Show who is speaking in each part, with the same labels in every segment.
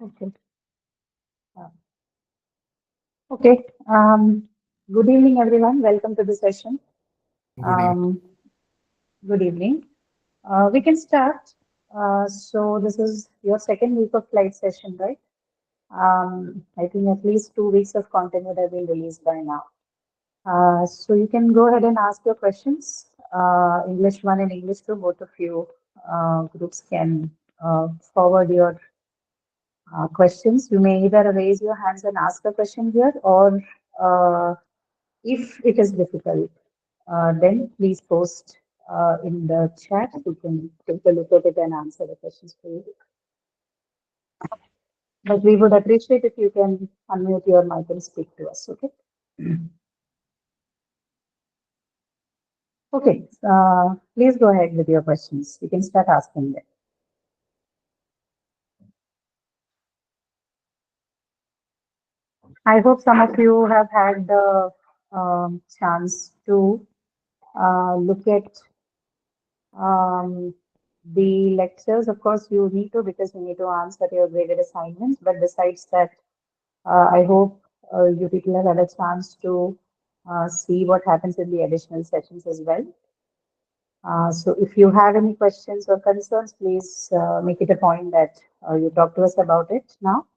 Speaker 1: Okay. Uh, Okay. Good evening, everyone. Welcome to the session.
Speaker 2: Good evening.
Speaker 1: Um, Good evening. We can start. So this is your second week of flight session, right? I think at least 2 weeks of content would have been released by now. So you can go ahead and ask your questions. English 1 and English 2, both of you groups can forward your questions. You may either raise your hands and ask a question here, or uh, if it is difficult, then please post in the chat. We can take a look at it and answer the questions for you. But we would appreciate if you can unmute your mic and speak to us, okay? Okay, please go ahead with your questions. You can start asking them. I hope some of you have had the chance to look at the lectures. Of course, you need to because you need to answer your graded assignments. But besides that, I hope you people have had a chance to see what happens in the additional sessions as well. So if you have any questions or concerns, please make it a point that you talk to us about it now.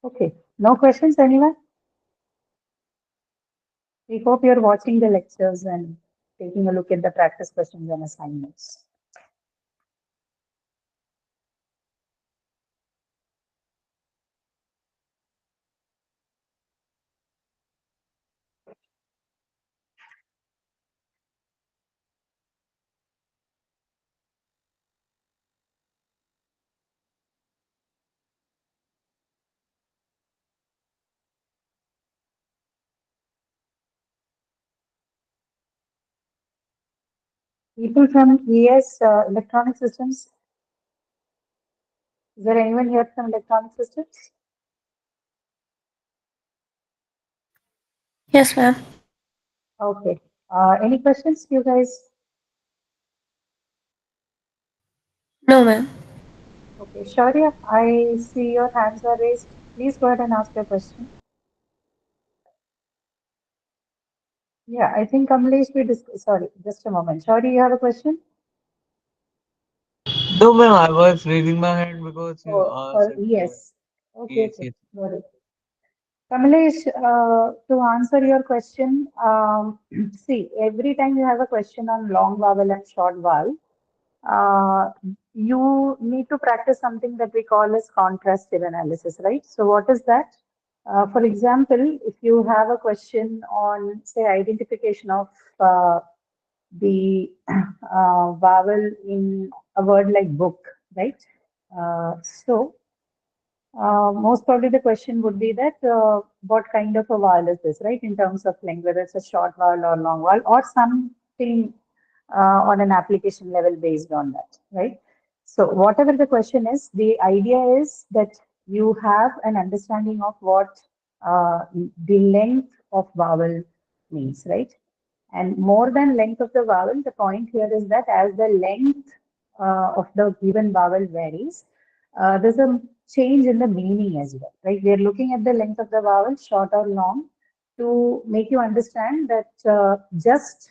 Speaker 1: Okay, no questions, anyone? We hope you're watching the lectures and taking a look at the practice questions and assignments. People from ES Electronic Systems, is there anyone here from Electronic Systems?
Speaker 3: Yes, ma'am.
Speaker 1: Okay. Any questions, you guys?
Speaker 3: No, ma'am.
Speaker 1: Okay, Shaurya, I see your hands are raised. Please go ahead and ask your question. Yeah, I think Kamlesh, sorry, just a moment. Shaurya, you have a question?
Speaker 2: No, ma'am, I was raising my hand because you
Speaker 1: For
Speaker 2: asked if there.
Speaker 1: ES. Okay,
Speaker 2: Yes,
Speaker 1: okay,
Speaker 2: yes.
Speaker 1: got it. Kamlesh, to answer your question, see, every time you have a question on long vowel and short vowel, uh, you need to practice something that we call as contrastive analysis, right? So what is that? For example, if you have a question on, say, identification of the vowel in a word like book, right? So most probably the question would be that what kind of a vowel is this, right? In terms of length, whether it's a short vowel or long vowel or something on an application level based on that, right? So whatever the question is, the idea is that you have an understanding of what the length of vowel means, right? And more than length of the vowel, the point here is that as the length of the given vowel varies, there's a change in the meaning as well, right? We are looking at the length of the vowel, short or long, to make you understand that just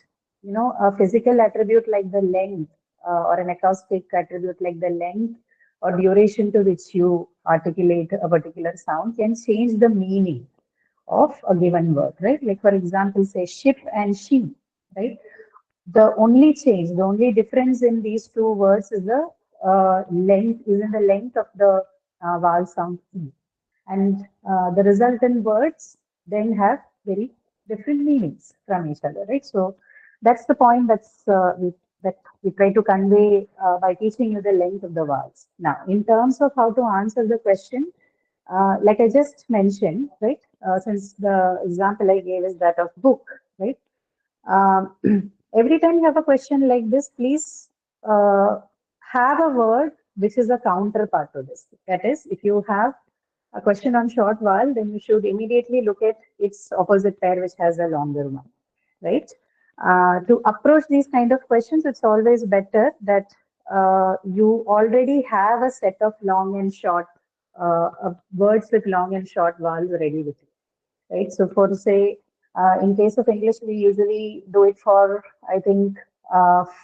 Speaker 1: a physical attribute like the length or an acoustic attribute like the length or duration to which you articulate a particular sound can change the meaning of a given word, right? Like for example, say ship and she, right? The only change, the only difference in these two words is the is in the length of the vowel sound E. And the resultant words then have very different meanings from each other, right? So that's the point that's we that we try to convey by teaching you the length of the vowels. Now, in terms of how to answer the question, like I just mentioned, right? Since the example I gave is that of book, right? Um, every time you have a question like this, please have a word which is a counterpart to this. That is, if you have a question on short vowel, then you should immediately look at its opposite pair, which has a longer one, right? To approach these kind of questions, it's always better that you already have a set of long and short words with long and short vowels ready with you, right? So for say, in case of English, we usually do it for, I think,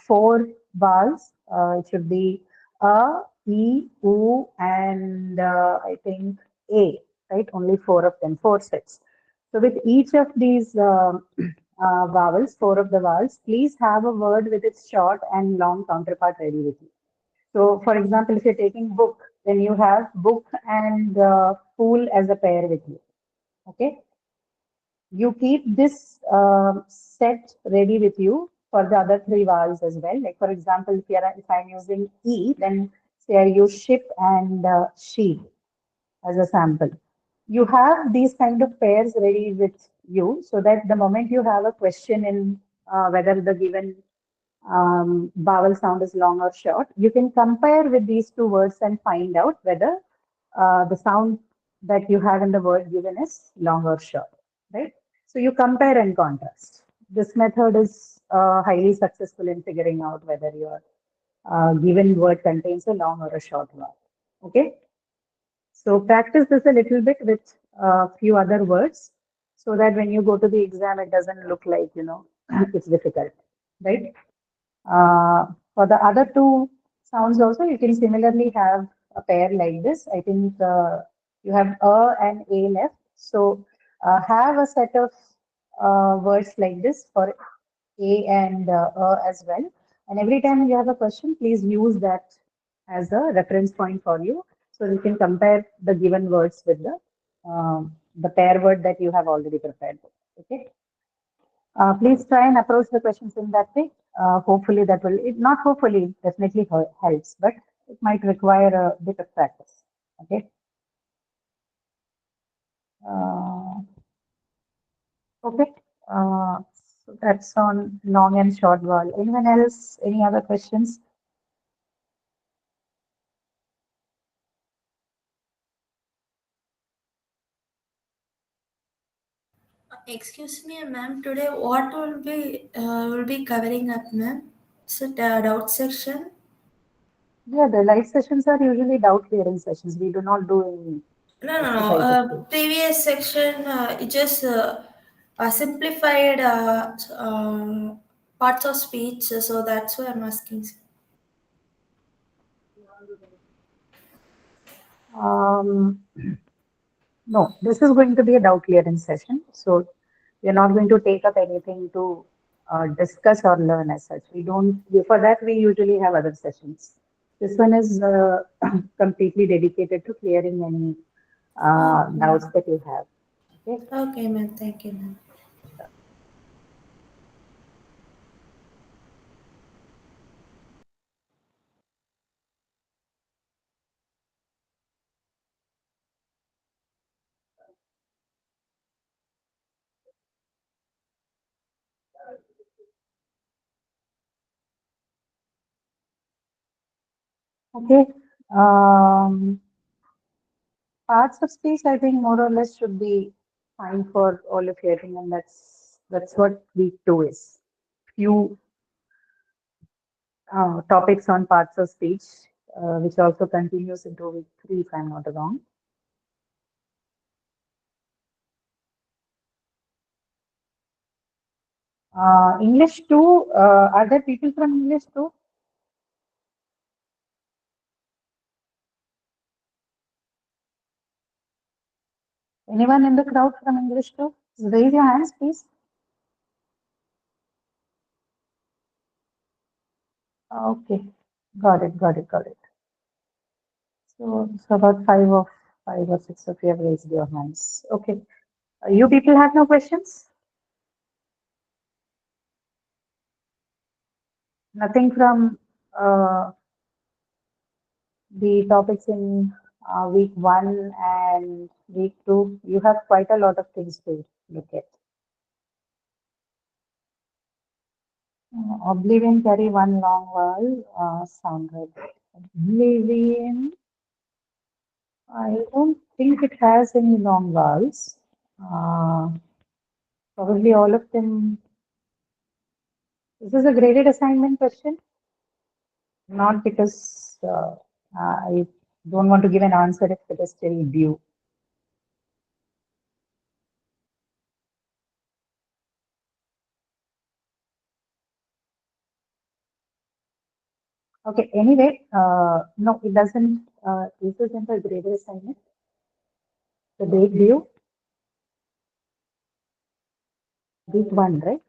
Speaker 1: four vowels. It should be a, e, u, and I think a, right? Only four of them, four sets. So with each of these vowels, four of the vowels, please have a word with its short and long counterpart ready with you. So, for example, if you're taking book, then you have book and fool as a pair with you. Okay, you keep this set ready with you for the other three vowels as well. Like for example, if I'm using E, then say I use ship and she as a sample. You have these kind of pairs ready with you so that the moment you have a question in whether the given vowel sound is long or short, you can compare with these two words and find out whether the sound that you have in the word given is long or short, right? So you compare and contrast. This method is highly successful in figuring out whether your given word contains a long or a short vowel. Okay, so practice this a little bit with a few other words so that when you go to the exam, it doesn't look like, it's difficult, right? For the other two sounds also, you can similarly have a pair like this. I think you have a and a left. So have a set of words like this for a and as well. And every time you have a question, please use that as a reference point for you. So you can compare the given words with the pair word that you have already prepared. Okay. Please try and approach the questions in that way. Hopefully, that will, it, not hopefully, it definitely helps, but it might require a bit of practice. Okay. Uh, okay. So that's on long and short vowel. Anyone else? Any other questions?
Speaker 3: Excuse me, ma'am. Today, what will be covering up, ma'am? So the doubt section.
Speaker 1: Yeah, the live sessions are usually doubt clearing sessions. We do not do any
Speaker 3: No, no, no.
Speaker 1: exercises here.
Speaker 3: Previous section, it just simplified parts of speech. So that's why I'm asking.
Speaker 1: Um, no, this is going to be a doubt clearing session. So we're not going to take up anything to discuss or learn as such. We don't, for that, we usually have other sessions. This one is completely dedicated to clearing any
Speaker 3: Okay.
Speaker 1: doubts that you have. Okay.
Speaker 3: Okay, ma'am. Thank you, ma'am.
Speaker 1: Okay. Um, Parts of speech, I think more or less should be fine for all of you. I think, and that's what week two is. Few topics on parts of speech, which also continues into week three, if I'm not wrong. English too. Are there people from English too? Anyone in the crowd from English too? Raise your hands, please. Okay, got it. So about five or six of you have raised your hands. Okay, you people have no questions? Nothing from the topics in week 1 and week 2. You have quite a lot of things to look at. Oblivion carry one long vowel, sound right. Oblivion, I don't think it has any long vowels. Probably all of them. This is a graded assignment question, not because I don't want to give an answer if it is still due. Okay, anyway, no, it doesn't. This isn't a graded assignment. The date due, week 1, right?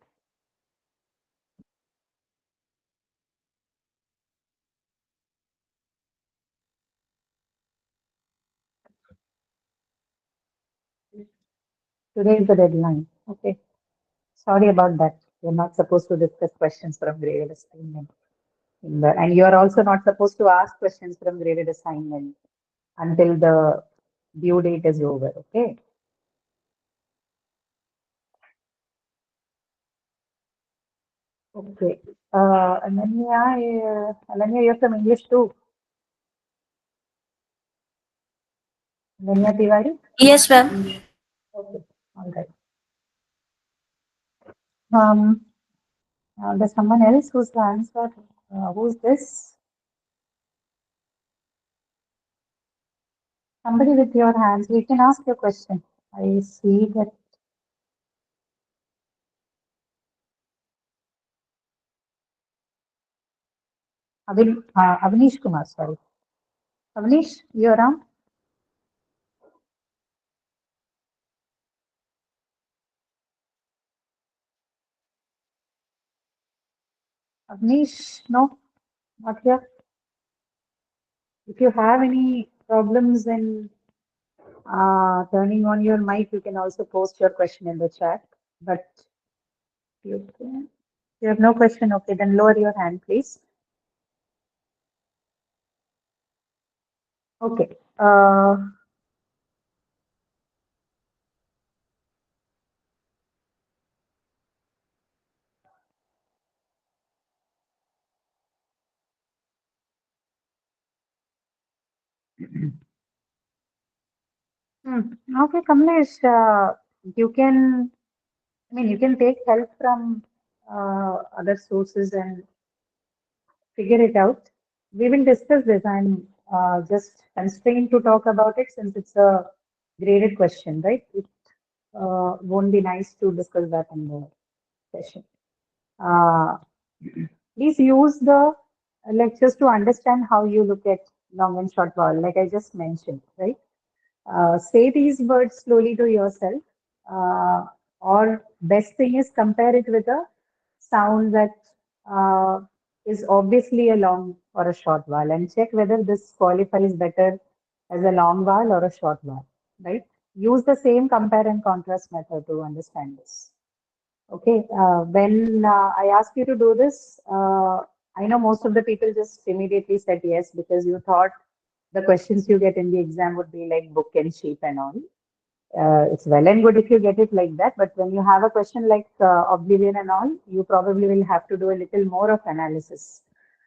Speaker 1: Today is the deadline. Okay, sorry about that. You're not supposed to discuss questions from graded assignment. And you are also not supposed to ask questions from graded assignment until the due date is over. Okay. Okay. Ananya, you're from English too. Ananya Tiwari?
Speaker 3: Yes, ma'am.
Speaker 1: Okay. All right. There's someone else who's the answer. Who's this? Somebody with your hands. You can ask your question. I see that. Avnish Kumar, sorry. Avnish, you're around? Avnish, no, not here. If you have any problems in turning on your mic, you can also post your question in the chat. But you have no question, okay, then lower your hand, please. Okay. Okay, Kamlesh, you can, I mean, you can take help from other sources and figure it out. We will discuss this. I'm just constrained to talk about it since it's a graded question, right? It won't be nice to discuss that in the session. Please use the lectures to understand how you look at long and short vowel, like I just mentioned, right? Say these words slowly to yourself, or best thing is compare it with a sound that uh, is obviously a long or a short vowel and check whether this qualifies better as a long vowel or a short vowel, right? Use the same compare and contrast method to understand this. Okay, when I ask you to do this, I know most of the people just immediately said yes because you thought the questions you get in the exam would be like book and sheep and all. It's well and good if you get it like that, but when you have a question like oblivion and all, you probably will have to do a little more of analysis.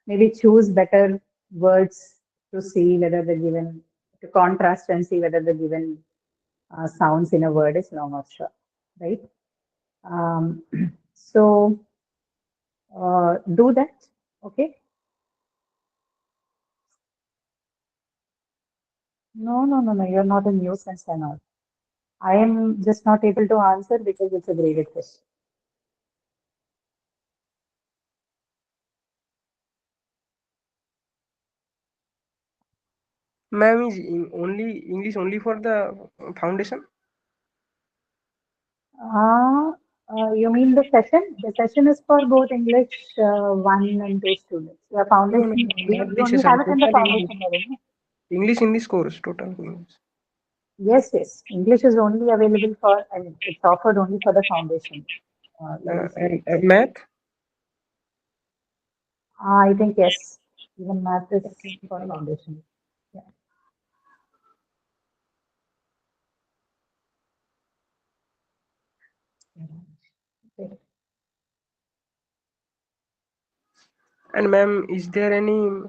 Speaker 1: Maybe choose better words to see whether the given, to contrast and see whether the given sounds in a word is long or short, right? Um, so do that, okay? No, you're not a nuisance and all. I am just not able to answer because it's a graded question.
Speaker 4: Ma'am, is only English only for the foundation?
Speaker 1: You mean the session? The session is for both English 1 and 2 students. The
Speaker 4: No,
Speaker 1: foundation,
Speaker 4: not
Speaker 1: we
Speaker 4: this
Speaker 1: only
Speaker 4: session.
Speaker 1: have it in the
Speaker 4: Total English.
Speaker 1: foundation level. No?
Speaker 4: English in this course, total English.
Speaker 1: Yes. English is only available for, I mean, it's offered only for the foundation level
Speaker 4: And
Speaker 1: students.
Speaker 4: math?
Speaker 1: I think yes. Even math is
Speaker 4: Okay.
Speaker 1: for foundation. Yeah. Okay.
Speaker 4: And ma'am, is there any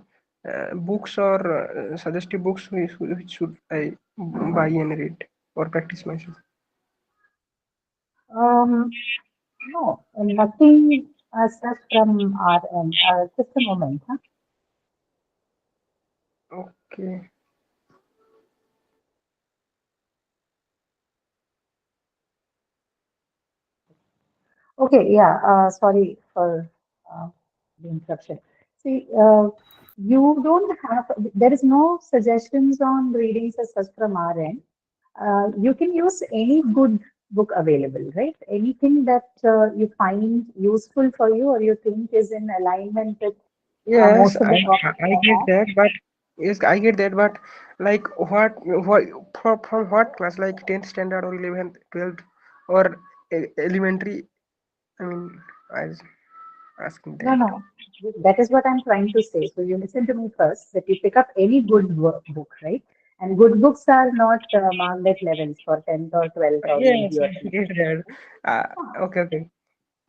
Speaker 4: books or suggestive books which should I buy and read or practice myself?
Speaker 1: Um, no, nothing as such from our end. Just a moment, huh?
Speaker 4: Okay.
Speaker 1: Okay, yeah, sorry for uh, the interruption. See, you don't have, there is no suggestions on readings as such from our end. You can use any good book available, right? Anything that you find useful for you or you think is in alignment with
Speaker 4: Yes,
Speaker 1: most of the topics
Speaker 4: I
Speaker 1: I
Speaker 4: get
Speaker 1: have.
Speaker 4: that, but yes, I get that, but like what from what class, like 10th standard or 11th, 12th, or elementary? I mean, I was asking
Speaker 1: No,
Speaker 4: that.
Speaker 1: no, that is what I'm trying to say. So you listen to me first, that you pick up any good book, right? And good books are not marked at levels for 10th or 12th or
Speaker 4: Yes,
Speaker 1: UG or
Speaker 4: I
Speaker 1: something.
Speaker 4: get that.
Speaker 1: Ah,
Speaker 4: Okay,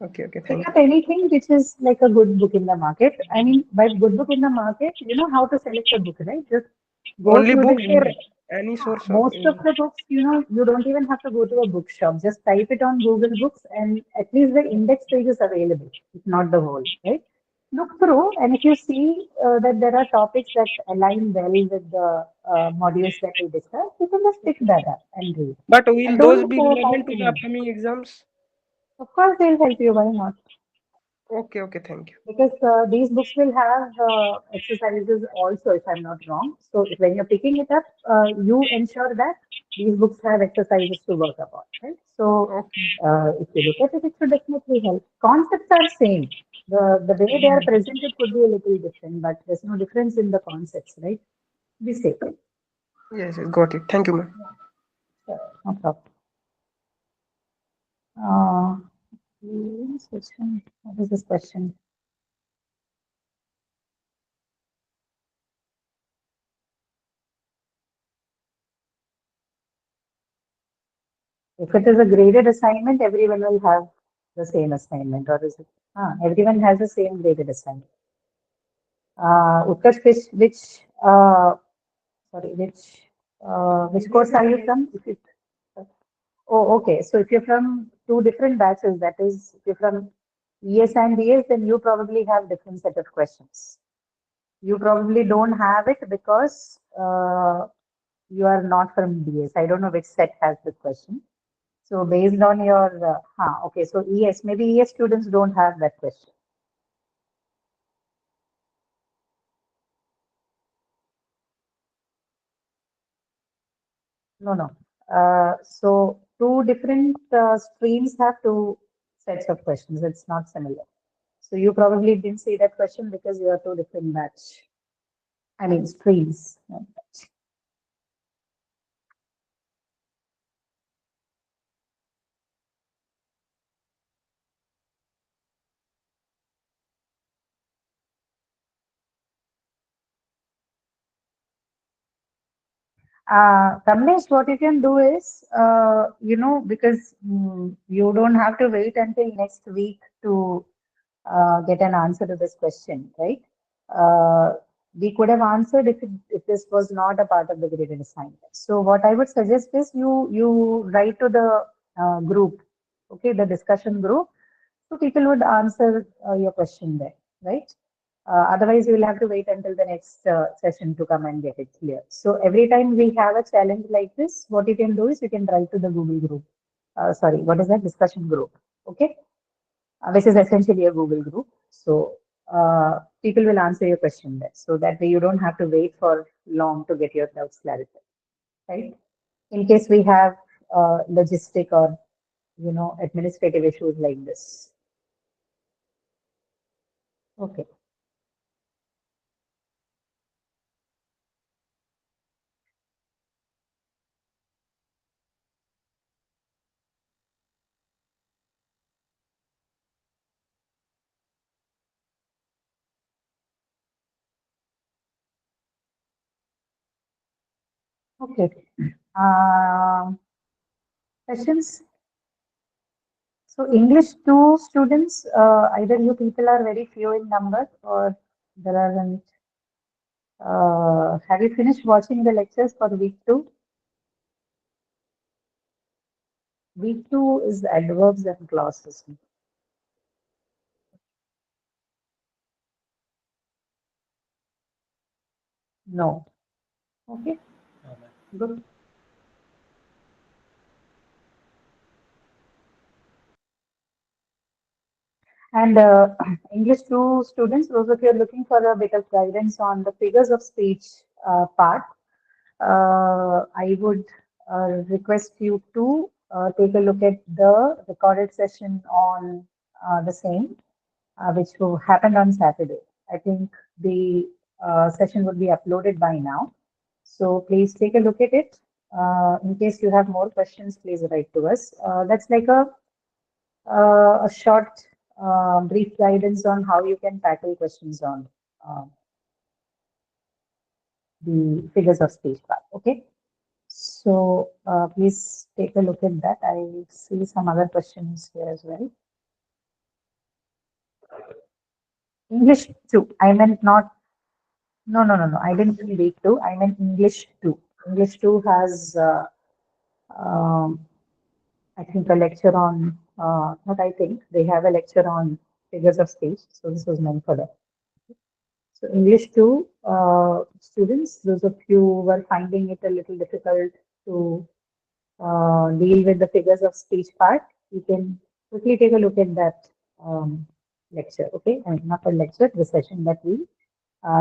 Speaker 4: okay, okay.
Speaker 1: pick
Speaker 4: Thank
Speaker 1: up anything which is like a good book in the market. I mean, by good book in the market, you know how to select a book, right? Just
Speaker 4: you.
Speaker 1: go
Speaker 4: Only
Speaker 1: through the
Speaker 4: books or
Speaker 1: index.
Speaker 4: any source of
Speaker 1: Most of the books, you know, you don't even have to go to a bookshop. Just type it on Google Books, and at least the index page is available, if not the whole, right? Look through, and if you see that there are topics that align well with the modules that we discussed, you can just pick that up and read.
Speaker 4: But will
Speaker 1: And
Speaker 4: those
Speaker 1: don't
Speaker 4: be
Speaker 1: buy
Speaker 4: relevant to
Speaker 1: too
Speaker 4: the
Speaker 1: much.
Speaker 4: upcoming exams?
Speaker 1: Of course, they'll help you. Why not?
Speaker 4: Okay, thank you.
Speaker 1: Because these books will have exercises also, if I'm not wrong. So if, when you're picking it up, you ensure that these books have exercises to work upon, right? So
Speaker 4: Okay.
Speaker 1: if you look at it, it should definitely help. Concepts are same. The way they are presented could be a little different, but there's no difference in the concepts, right? Be safe.
Speaker 4: Yes, got it. Thank you, ma'am.
Speaker 1: Yeah, sure, no problem. Uh, what is this question? If it is a graded assignment, everyone will have the same assignment, or is it? Everyone has the same graded assignment. Utkarsh, sorry, which course are you from? If you, oh, okay. So if you're from two different batches, that is, if you're from ES and DS, then you probably have different set of questions. You probably don't have it because you are not from DS. I don't know which set has this question. So based on your, okay, so ES, maybe ES students don't have that question. No, no. So two different streams have two sets of questions. It's not similar. So you probably didn't see that question because you are two different batch. I mean streams. Kamlesh, what you can do is, because you don't have to wait until next week to get an answer to this question, right? Uh, we could have answered if this was not a part of the graded assignment. So what I would suggest is you write to the group, okay, the discussion group, so people would answer your question there, right? Otherwise, you will have to wait until the next session to come and get it clear. So every time we have a challenge like this, what you can do is you can write to the Google group. Sorry, what is that discussion group? Okay, which is essentially a Google group. So people will answer your question there. So that way you don't have to wait for long to get your doubts clarified, right? In case we have logistic or administrative issues like this. Okay. Okay. Um, Questions? So English 2 students, either you people are very few in number or there aren't. Have you finished watching the lectures for week 2? Week 2 is adverbs and clauses. No. Okay, good. And English 2 students, those of you are looking for a bit of guidance on the figures of speech part, I would request you to take a look at the recorded session on the same, which will happen on Saturday. I think the session would be uploaded by now. So please take a look at it. In case you have more questions, please write to us. That's like a short, brief guidance on how you can tackle questions on uh, the figures of speech part. Okay. So please take a look at that. I see some other questions here as well. English 2. I meant not. No, no, no, no. I didn't mean week 2. I meant English 2. English 2 has, um, I think, a lecture on, not I think, they have a lecture on figures of speech. So this was meant for that. So English 2 students, those of you who are finding it a little difficult to deal with the figures of speech part, you can quickly take a look at that lecture, okay? And not a lecture, the session that we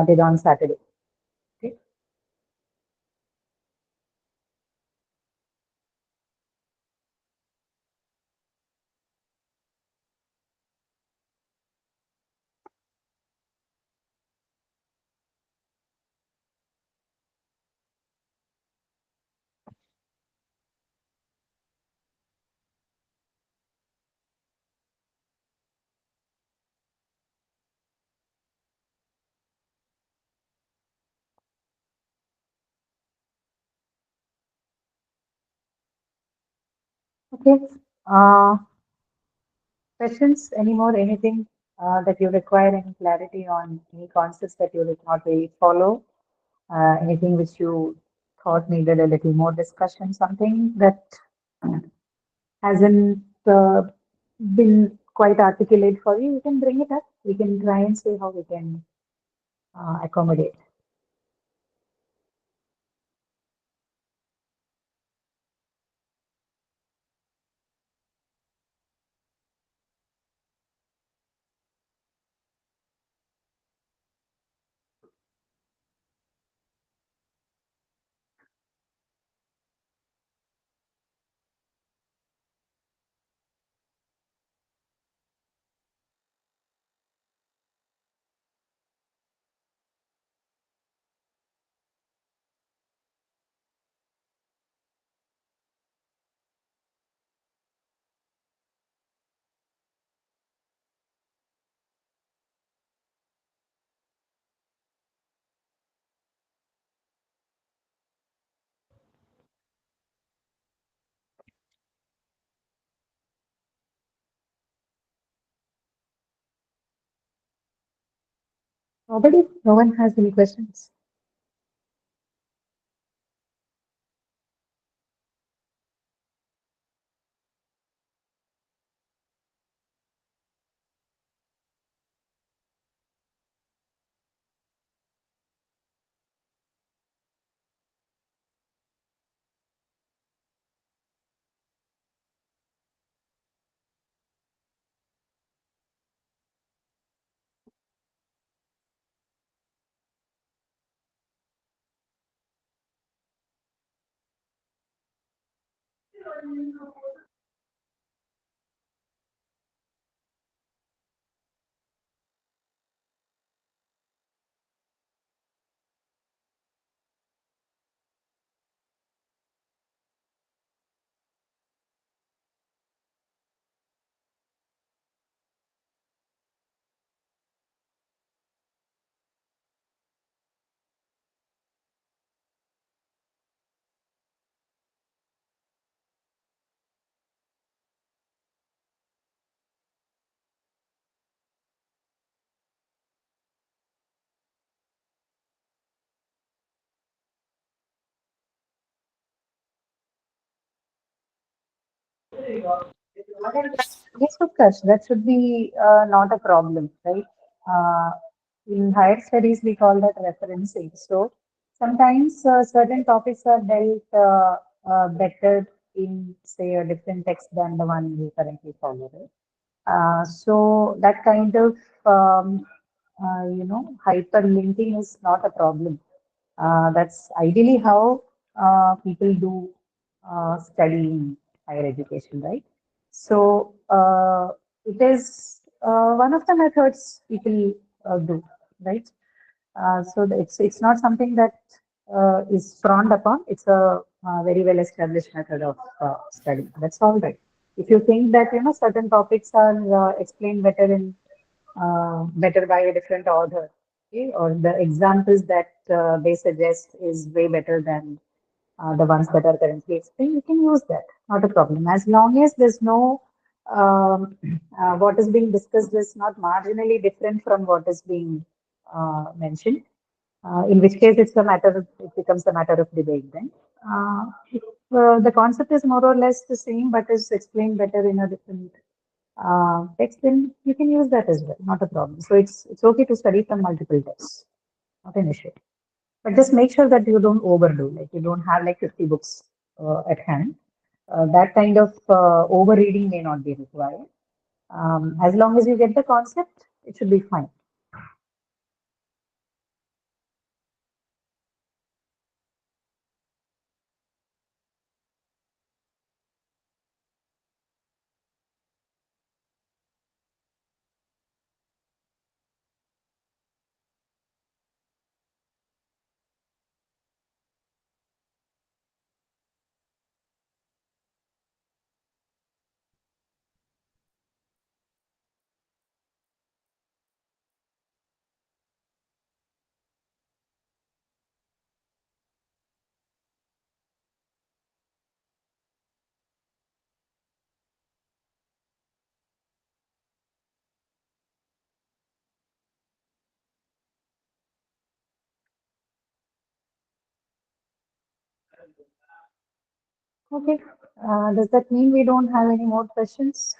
Speaker 1: did on Saturday, okay? Okay. Questions? Any more? Anything that you require any clarity on? Any concepts that you did not really follow? Anything which you thought needed a little more discussion? Something that hasn't been quite articulate for you? You can bring it up. We can try and see how we can accommodate. Nobody? No one has any questions? Yes, Utkarsh, that should be not a problem, right? Uh, in higher studies, we call that referencing. So sometimes certain topics are dealt better in, say, a different text than the one we currently follow, right? So that kind of hyperlinking is not a problem. That's ideally how people do study in higher education, right? So it is one of the methods people do, right? It's not something that is frowned upon. It's a very well established method of study. That's all right. If you think that certain topics are explained better by a different author, okay, or the examples that they suggest is way better than the ones that are currently explained, you can use that. Not a problem. As long as there's no what is being discussed is not marginally different from what is being mentioned, in which case it becomes a matter of debate then. If the concept is more or less the same but is explained better in a different text, then you can use that as well, not a problem. So it's okay to study from multiple texts, not an issue. But just make sure that you don't overdo, like you don't have like 50 books at hand. That kind of overreading may not be required. As long as you get the concept, it should be fine. Okay. Does that mean we don't have any more questions?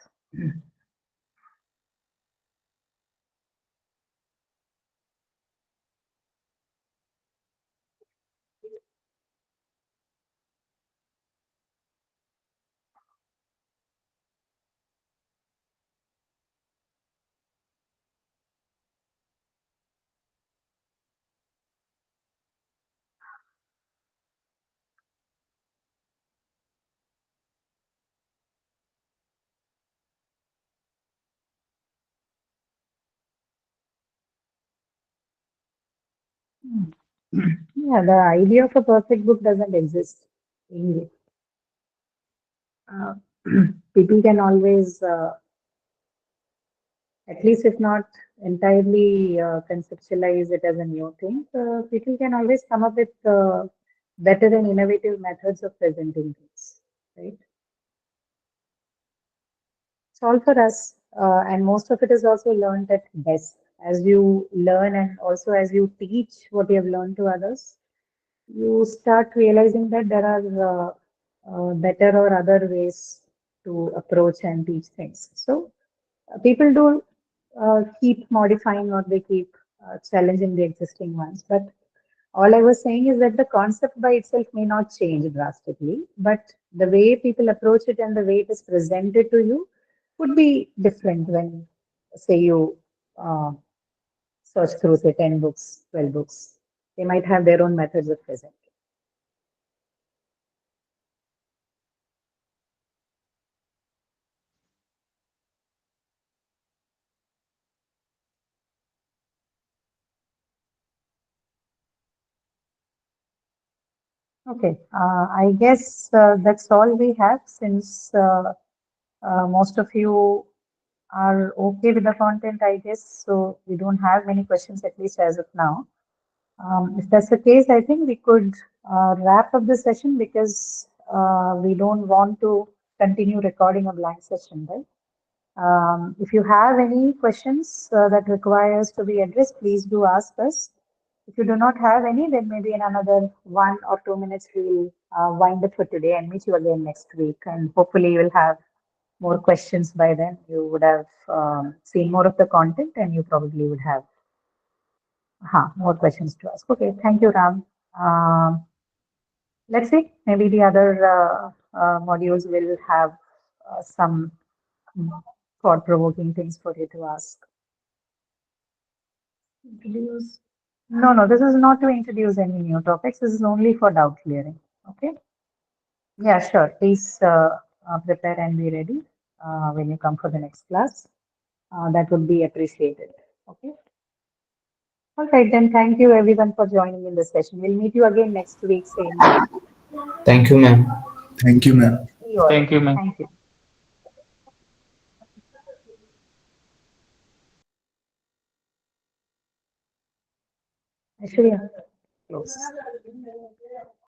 Speaker 1: Hmm. Yeah, the idea of a perfect book doesn't exist anyway. Uh, People can always, at least if not entirely conceptualize it as a new thing, people can always come up with better and innovative methods of presenting things, right? It's all for us, and most of it is also learned at best. As you learn and also as you teach what you have learned to others, you start realizing that there are better or other ways to approach and teach things. So people do keep modifying or they keep challenging the existing ones. But all I was saying is that the concept by itself may not change drastically, but the way people approach it and the way it is presented to you would be different when, say, you uh, search through, say, 10 books, 12 books. They might have their own methods of presenting. Okay, I guess that's all we have since most of you are okay with the content, I guess. So we don't have many questions, at least as of now. If that's the case, I think we could wrap up the session because we don't want to continue recording a blank session, right? If you have any questions that requires to be addressed, please do ask us. If you do not have any, then maybe in another 1 or 2 minutes we'll wind up for today and meet you again next week. And hopefully you will have more questions by then. You would have seen more of the content and you probably would have more questions to ask. Okay, thank you, Ram. Let's see, maybe the other modules will have some thought-provoking things for you to ask. Introduce. No, no, this is not to introduce any new topics. This is only for doubt clearing. Okay. Yeah, sure. Please prepare and be ready when you come for the next class. That would be appreciated. Okay. All right, then thank you everyone for joining in this session. We'll meet you again next week, same time.
Speaker 5: Thank you, ma'am.
Speaker 6: Thank you, ma'am.
Speaker 1: See you all.
Speaker 2: Thank you, ma'am.
Speaker 1: Thank you. Aishwarya, close.